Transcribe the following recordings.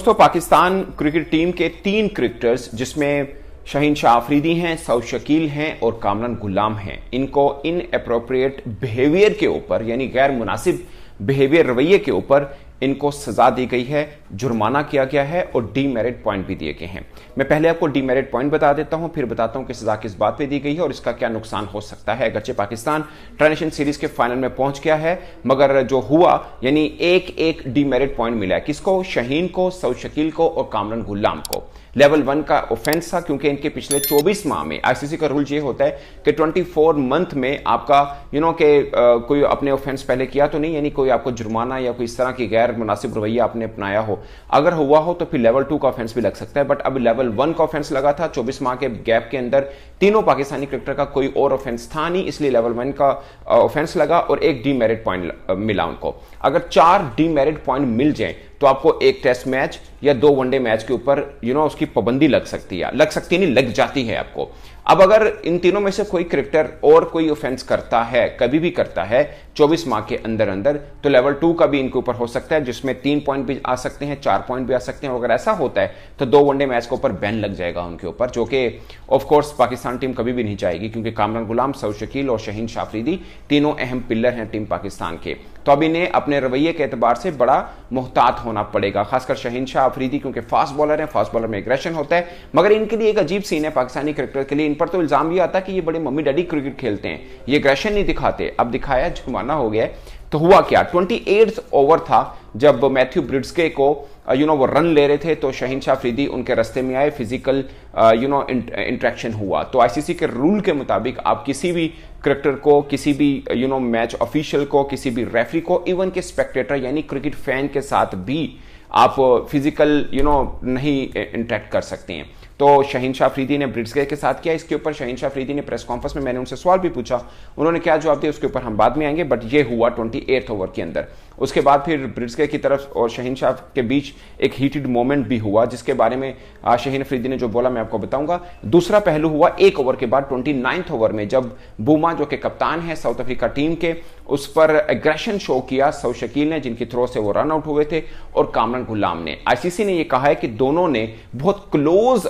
दोस्तों, Pakistan cricket team के 3 cricketers जिसमें शाहीन शाह अफरीदी हैं, सऊद शकील हैं और कामरान गुलाम हैं, इनको इनएप्रोप्रिएट बिहेवियर के ऊपर यानी गैर मुनासिब बिहेवियर रवैये के ऊपर इनको सजा दी गई है, जुर्माना किया गया है और डीमेरिट पॉइंट भी दिए गए हैं। मैं पहले आपको डीमेरिट पॉइंट बता देता हूं, फिर बताता हूं कि सजा किस बात पे दी गई है और इसका क्या नुकसान हो सकता है। अगरचे पाकिस्तान ट्रांजिशन सीरीज के फाइनल में पहुंच गया है, मगर जो हुआ यानी एक एक डीमेरिट पॉइंट मिला है। किसको? शाहीन को, सऊद शकील को और कामरान गुलाम को। लेवल 1 का ऑफेंस था क्योंकि इनके पिछले 24 माह में आईसीसी का रूल ये होता है कि 24 मंथ में आपका कोई अपने ऑफेंस पहले किया तो नहीं, यानी कोई आपको जुर्माना या कोई इस तरह की गैर मुनासिब रवैया आपने अपनाया हो, अगर हुआ हो तो फिर लेवल 2 का ऑफेंस भी लग सकता है। बट अब लेवल 1 का ऑफेंस लगा था। 24 माह के गैप के अंदर तीनों पाकिस्तानी क्रिकेटर का कोई और ऑफेंस था नहीं, इसलिए लेवल 1 का ऑफेंस लगा और एक डीमेरिट पॉइंट मिला उनको। अगर 4 डीमेरिट पॉइंट मिल जाए तो आपको एक टेस्ट मैच या 2 वनडे मैच के ऊपर उसकी पाबंदी लग सकती है, नहीं लग जाती है आपको। अब अगर इन तीनों में से कोई क्रिकेटर और कोई ऑफेंस करता है, कभी भी करता है 24 माह के अंदर अंदर, तो लेवल 2 का भी इनके ऊपर हो सकता है, जिसमें 3 पॉइंट भी आ सकते हैं, 4 पॉइंट भी आ सकते हैं। अगर ऐसा होता है तो 2 वनडे मैच के ऊपर बैन लग जाएगा उनके ऊपर, जो कि ऑफ कोर्स पाकिस्तान टीम कभी भी नहीं चाहेगी, क्योंकि कामरान गुलाम, सऊद शकील और शाहीन शाह अफरीदी तीनों अहम पिलर हैं टीम पाकिस्तान के। तो अब इन्हें अपने रवैये के एतबार से बड़ा मुहतात होना पड़ेगा, खासकर शाहीन शाह अफरीदी, क्योंकि फास्ट बॉलर है, फास्ट बॉलर में एग्रेशन होता है। मगर इनके लिए एक अजीब सीन है पाकिस्तानी क्रिकेटर के लिए, इन पर तो इल्जाम ये आता है कि ये बड़े मम्मी डैडी क्रिकेट खेलते हैं, ये एग्रेशन नहीं दिखाते। अब दिखाया, जुर्माना हो गया। तो हुआ क्या? 28th ओवर था जब मैथ्यू ब्रिड्सके को वो रन ले रहे थे, तो शाहीन शाह अफरीदी उनके रास्ते में आए, फिजिकल इंटरेक्शन हुआ। तो आईसीसी के रूल के मुताबिक आप किसी भी क्रिकेटर को, किसी भी मैच ऑफिशियल को, किसी भी रेफरी को, इवन के स्पेक्टेटर यानी क्रिकेट फैन के साथ भी आप फिजिकल नहीं इंटरेक्ट कर सकते हैं। तो शाहीन शाह अफरीदी ने ब्रिड्सके के साथ किया। इसके ऊपर शाहीन शाह अफरीदी ने प्रेस कॉन्फ्रेंस में, मैंने उनसे सवाल भी पूछा, उन्होंने क्या जवाब दिया उसके ऊपर हम बाद में आएंगे, बट ये हुआ 28th ओवर के अंदर। उसके बाद फिर ब्रिड्सके की तरफ और शाहीन शाह के बीच एक हीटेड मोमेंट भी हुआ, जिसके बारे में शाहीन अफरीदी ने जो बोला मैं आपको बताऊंगा। दूसरा पहलू हुआ 1 ओवर के बाद 29th ओवर में, जब बुमा जो कि कप्तान है साउथ अफ्रीका टीम के, उस पर एग्रेशन शो किया सऊद शकील ने, जिनकी थ्रो से वो रन आउट हुए थे, और कामरान गुलाम ने। आईसीसी ने यह कहा है कि दोनों ने बहुत क्लोज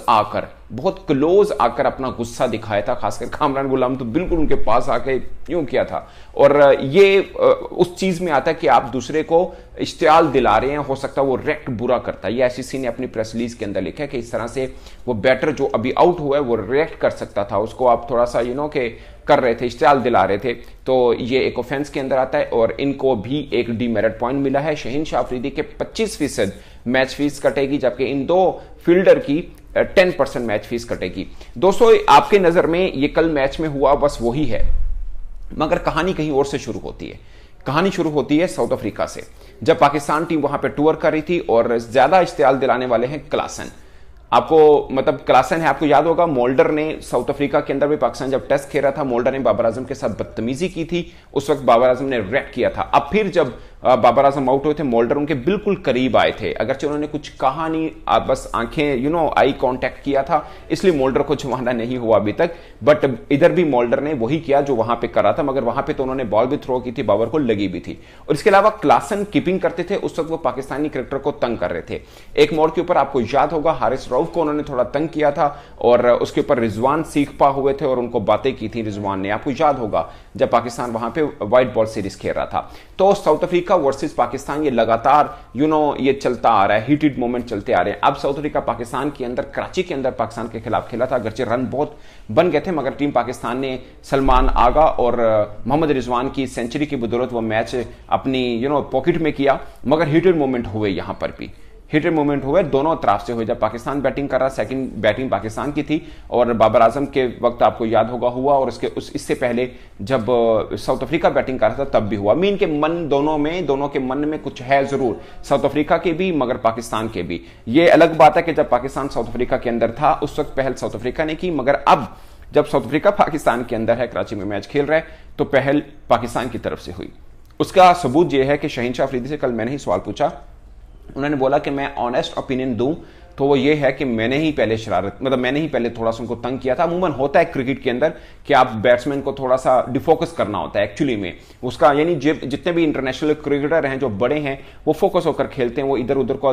आकर अपना गुस्सा दिखाया था, खासकर कामरान गुलाम तो बिल्कुल उनके पास आके यूं किया था। और ये उस चीज में आता है कि आप दूसरे को इश्तियाल दिला रहे हैं, हो सकता है वो रिएक्ट बुरा करता है। ये आईसीसी ने अपनी प्रेस रिलीज के अंदर लिखा है कि इस तरह से वो बैटर जो अभी आउट हुआ है वो रिएक्ट कर सकता था, उसको आप थोड़ा सा के कर रहे थे, इश्तियाल दिला रहे थे। तो ये एक ऑफेंस के अंदर आता है और इनको भी एक डीमेरिट पॉइंट मिला है। शाहीन शाह अफरीदी के 25% मैच फीस कटेगी, जबकि इन 2 फील्डर की 10% मैच फीस कटेगी। दोस्तों, आपके नजर में ये कल मैच में हुआ बस वही है, मगर कहानी कहीं और से शुरू होती है। कहानी शुरू होती है साउथ अफ्रीका से, जब पाकिस्तान टीम वहां पे टूर कर रही थी और ज्यादा इश्तियाल दिलाने वाले हैं क्लासन। आपको क्लासन है, आपको याद होगा मोल्डर ने साउथ अफ्रीका के अंदर भी पाकिस्तान जब टेस्ट खेल रहा था, मोल्डर ने बाबर आजम के साथ बदतमीजी की थी, उस वक्त बाबर आजम ने रिएक्ट किया था। अब फिर जब बाबर आजम आउट हुए थे, मोल्डर उनके बिल्कुल करीब आए थे, अगरचे उन्होंने कुछ कहा नहीं, बस आंखें आई कांटेक्ट किया था, इसलिए मोल्डर को जुर्माना नहीं हुआ अभी तक। बट इधर भी मोल्डर ने वही किया जो वहां पे कर रहा था, मगर वहां पे तो उन्होंने बॉल भी थ्रो की थी, बाबर को लगी भी थी। और इसके अलावा क्लासन कीपिंग करते थे, उस वक्त वो पाकिस्तानी क्रिकेटर को तंग कर रहे थे। एक मोड़ के ऊपर आपको याद होगा हारिस रऊफ को उन्होंने थोड़ा तंग किया था और उसके ऊपर रिजवान सीख पा हुए थे और उनको बातें की थी रिजवान ने, आपको याद होगा जब पाकिस्तान वहां पे व्हाइट बॉल सीरीज खेल रहा था। तो साउथ अफ्रीका वर्सेस पाकिस्तान ये लगातार ये चलता आ रहा है, हीटेड मोमेंट चलते आ रहे हैं। अब साउथ अफ्रीका पाकिस्तान के अंदर, कराची के अंदर पाकिस्तान के खिलाफ खेला था, अगरचे रन बहुत बन गए थे, मगर टीम पाकिस्तान ने सलमान आगा और मोहम्मद रिजवान की सेंचुरी की बदौलत वो मैच अपनी पॉकेट में किया। मगर हीटेड मोमेंट हुए, यहां पर भी हिटेड मूवमेंट हुए, दोनों तरफ से हुए। जब पाकिस्तान बैटिंग कर रहा, सेकंड बैटिंग पाकिस्तान की थी और बाबर आजम के वक्त आपको याद होगा हुआ, और इससे पहले जब साउथ अफ्रीका बैटिंग कर रहा था तब भी हुआ। मीन के मन दोनों के मन में कुछ है जरूर, साउथ अफ्रीका के भी मगर पाकिस्तान के भी। ये अलग बात है कि जब पाकिस्तान साउथ अफ्रीका के अंदर था उस वक्त पहल साउथ अफ्रीका ने की, मगर अब जब साउथ अफ्रीका पाकिस्तान के अंदर है, कराची में मैच खेल रहा है, तो पहल पाकिस्तान की तरफ से हुई। उसका सबूत यह है कि शाहीन शाह अफरीदी से कल मैंने ही सवाल पूछा, उन्होंने बोला कि मैं ऑनेस्ट ओपिनियन दूं तो वो ये है कि मैंने ही पहले शरारत, मतलब मैंने ही पहले थोड़ा सा उनको तंग किया था। अमूमन होता है क्रिकेट के अंदर कि आप बैट्समैन को थोड़ा सा डिफोकस करना होता है एक्चुअली में उसका, यानी जितने भी इंटरनेशनल क्रिकेटर हैं जो बड़े हैं वो फोकस होकर खेलते हैं, वो इधर उधर को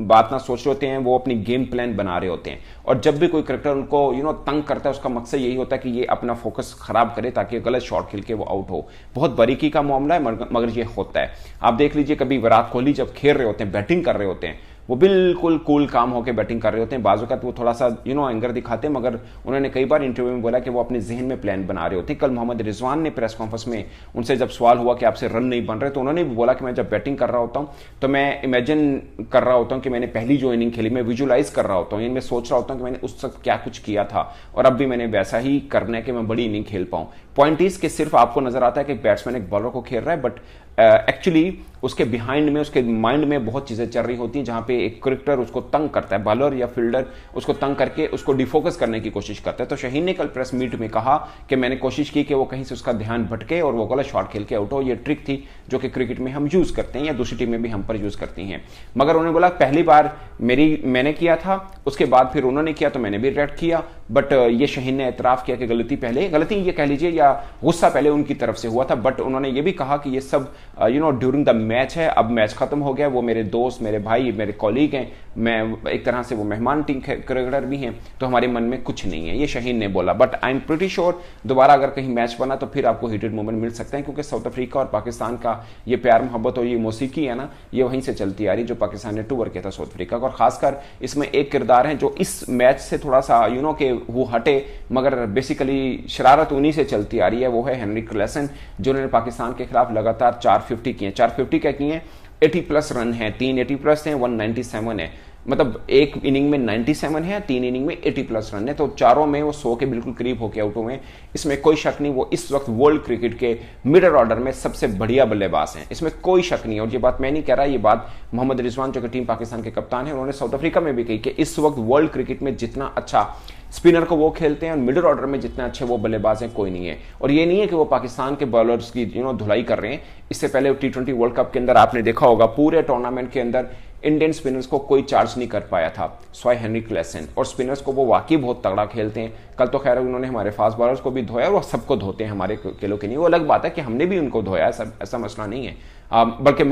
बात ना सोच रहे होते हैं, वो अपनी गेम प्लान बना रहे होते हैं। और जब भी कोई क्रिकेटर उनको तंग करता है उसका मकसद यही होता है कि ये अपना फोकस खराब करे ताकि गलत शॉट खेल के वो आउट हो। बहुत बारीकी का मामला है मगर ये होता है। आप देख लीजिए कभी विराट कोहली जब खेल रहे होते हैं, बैटिंग कर रहे होते हैं, वो बिल्कुल कूल काम होकर बैटिंग कर रहे होते हैं। बाजू का वो थोड़ा सा एंगर दिखाते हैं, मगर उन्होंने कई बार इंटरव्यू में बोला कि वो अपने जहन में प्लान बना रहे होते हैं। कल मोहम्मद रिजवान ने प्रेस कॉन्फ्रेंस में उनसे जब सवाल हुआ कि आपसे रन नहीं बन रहे, तो उन्होंने भी बोला कि मैं जब बैटिंग कर रहा होता हूं तो मैं इमेजिन कर रहा होता हूं कि मैंने पहली जो इनिंग खेली, मैं विजुलाइज कर रहा होता हूं, मैं सोच रहा होता हूं कि मैंने उस वक्त क्या कुछ किया था और अब भी मैंने वैसा ही करना है कि मैं बड़ी इनिंग खेल पाऊं। पॉइंट इज कि सिर्फ आपको नजर आता है कि बैट्समैन एक बॉलर को खेल रहा है, बट एक्चुअली उसके बिहाइंड में, उसके माइंड में बहुत चीजें चल रही होती हैं, जहां पे एक क्रिकेटर उसको तंग करता है, बॉलर या फील्डर उसको तंग करके उसको डिफोकस करने की कोशिश करता है। तो शाहीन ने कल प्रेस मीट में कहा कि मैंने कोशिश की कि वो कहीं से उसका ध्यान भटके और वो गलत शॉट खेल के आउट हो। ये ट्रिक थी जो कि क्रिकेट में हम यूज करते हैं या दूसरी टीमें भी हम पर यूज करती हैं। मगर उन्होंने बोला पहली बार मैंने किया था, उसके बाद फिर उन्होंने किया तो मैंने भी रिएक्ट किया, बट ये शाहीन ने एतराफ किया कि गलती ये कह लीजिए या गुस्सा पहले उनकी तरफ से हुआ था। बट उन्होंने ये भी कहा कि ये सब ड्यूरिंग द मैच है, अब मैच खत्म हो गया, वो मेरे दोस्त, मेरे भाई, मेरे कॉलीग हैं, मैं एक तरह से वो मेहमान टीम क्रिकेटर भी हैं, तो हमारे मन में कुछ नहीं है, ये शाहीन ने बोला। But I am pretty sure दोबारा अगर कहीं मैच बना तो फिर आपको हीटेड मोमेंट मिल सकते हैं, क्योंकि साउथ अफ्रीका और पाकिस्तान का ये प्यार मोहब्बत और ये मौसीकी है ना, ये वहीं से चलती आ रही जो पाकिस्तान ने 2 ओवर किया था साउथ अफ्रीका का। और खासकर इसमें एक किरदार है जो इस मैच से थोड़ा सा के वो हटे, मगर बेसिकली शरारत उन्हीं से चलती आ रही है, वो है हेनरी क्लेसन, जिन्होंने पाकिस्तान के खिलाफ लगातार 450 किए। 450 क्या किए, 80 प्लस रन है, 3 80 प्लस है, 197 है, मतलब एक इनिंग में 97 है, 3 इनिंग में 80 प्लस रन है, तो चारों में वो 100 के बिल्कुल करीब होकर आउट हुए। इसमें कोई शक नहीं, वो इस वक्त वर्ल्ड क्रिकेट के मिडल ऑर्डर में सबसे बढ़िया बल्लेबाज हैं, इसमें कोई शक नहीं है। और ये बात मैं नहीं कह रहा, ये बात मोहम्मद रिजवान जो कि टीम पाकिस्तान के कप्तान है, उन्होंने साउथ अफ्रीका में भी कही कि इस वक्त वर्ल्ड क्रिकेट में जितना अच्छा स्पिनर को वो खेलते हैं और मिडिल ऑर्डर में जितने अच्छे वो बल्लेबाज हैं कोई नहीं है। और ये नहीं है कि वो पाकिस्तान के बॉलर्स की धुलाई कर रहे हैं। इससे पहले T20 वर्ल्ड कप के अंदर आपने देखा होगा पूरे टूर्नामेंट के अंदर इंडियन स्पिनर्स को कोई चार्ज नहीं कर पाया था स्वाय हेनरी क्लेसन, और स्पिनर्स को वो वाकई बहुत तगड़ा खेलते हैं। कल तो खैर उन्होंने हमारे फास्ट बॉलर्स को भी धोया, और वो सबको धोते हैं, हमारे किलो के नहीं। वो अलग बात है कि हमने भी उनको धोया, ऐसा मसला नहीं है। बल्कि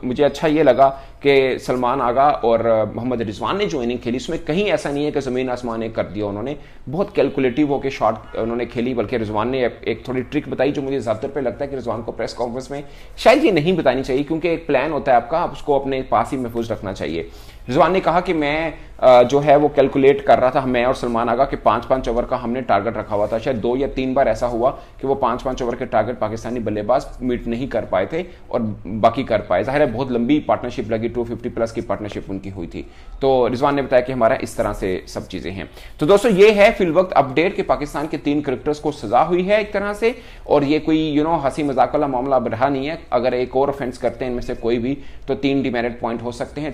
मुझे अच्छा ये लगा कि सलमान आगा और मोहम्मद रिजवान ने जो इनिंग खेली उसमें कहीं ऐसा नहीं है कि जमीन आसमान एक कर दिया उन्होंने, बहुत कैलकुलेटिव होकर शॉट उन्होंने खेली। बल्कि रिजवान ने एक थोड़ी ट्रिक बताई जो मुझे ज्यादातर पे लगता है कि रिजवान को प्रेस कॉन्फ्रेंस में शायद ये नहीं बतानी चाहिए, क्योंकि एक प्लान होता है आपका, आप उसको अपने पास ही महफूज रखना चाहिए। रिजवान ने कहा कि मैं जो है वो कैलकुलेट कर रहा था, मैं और सलमान आगा के 5-5 ओवर का हमने टारगेट रखा हुआ था। शायद 2 या 3 बार ऐसा हुआ कि वो 5-5 ओवर के टारगेट पाकिस्तानी बल्लेबाज मीट नहीं कर पाए थे और बाकी कर पाए। जाहिर है बहुत लंबी पार्टनरशिप लगी, 250 प्लस की पार्टनरशिप उनकी हुई थी। तो रिजवान ने बताया कि हमारा इस तरह से सब चीजें हैं। तो दोस्तों ये है फिलवक्त अपडेट कि पाकिस्तान के 3 क्रिकेटर्स को सजा हुई है एक तरह से, और ये कोई हंसी मजाक वाला मामला अब रहा नहीं है। अगर एक और ऑफेंस करते हैं इनमें से कोई भी तो 3 डिमेरिट पॉइंट हो सकते हैं।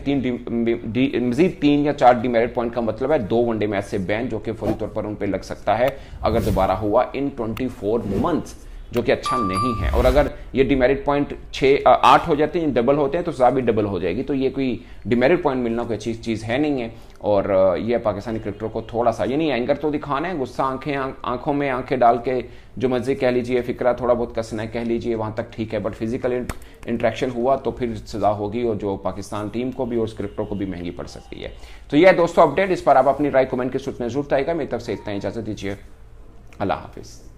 मजीद 3 या 4 डिमेरिट पॉइंट का मतलब है 2 वनडे मैच से बैन, जो कि फौरी तौर पर उन पे लग सकता है अगर दोबारा हुआ इन 24 मंथ्स, जो कि अच्छा नहीं है। और अगर ये डिमेरिट पॉइंट 8 हो जाते हैं, डबल होते हैं, तो सजा भी डबल हो जाएगी। तो ये कोई डिमेरिट पॉइंट मिलना कोई अच्छी चीज है नहीं है। और ये पाकिस्तानी क्रिकेटरों को थोड़ा सा यानी एंगर तो दिखाना है, गुस्सा आंखों में आंखें डाल के जो मर्जी कह लीजिए, फिक्रा थोड़ा बहुत कसना है कह लीजिए, वहां तक ठीक है। बट फिजिकल इंटरेक्शन हुआ तो फिर सजा होगी, और जो पाकिस्तान टीम को भी और क्रिकेटरों को भी महंगी पड़ सकती है। तो यह दोस्तों अपडेट, इस पर आप अपनी राय कमेंट के सूत्र में जरूर आएगा। मेरी तरफ से इतना, इजाजत दीजिए, अल्लाह हाफिज।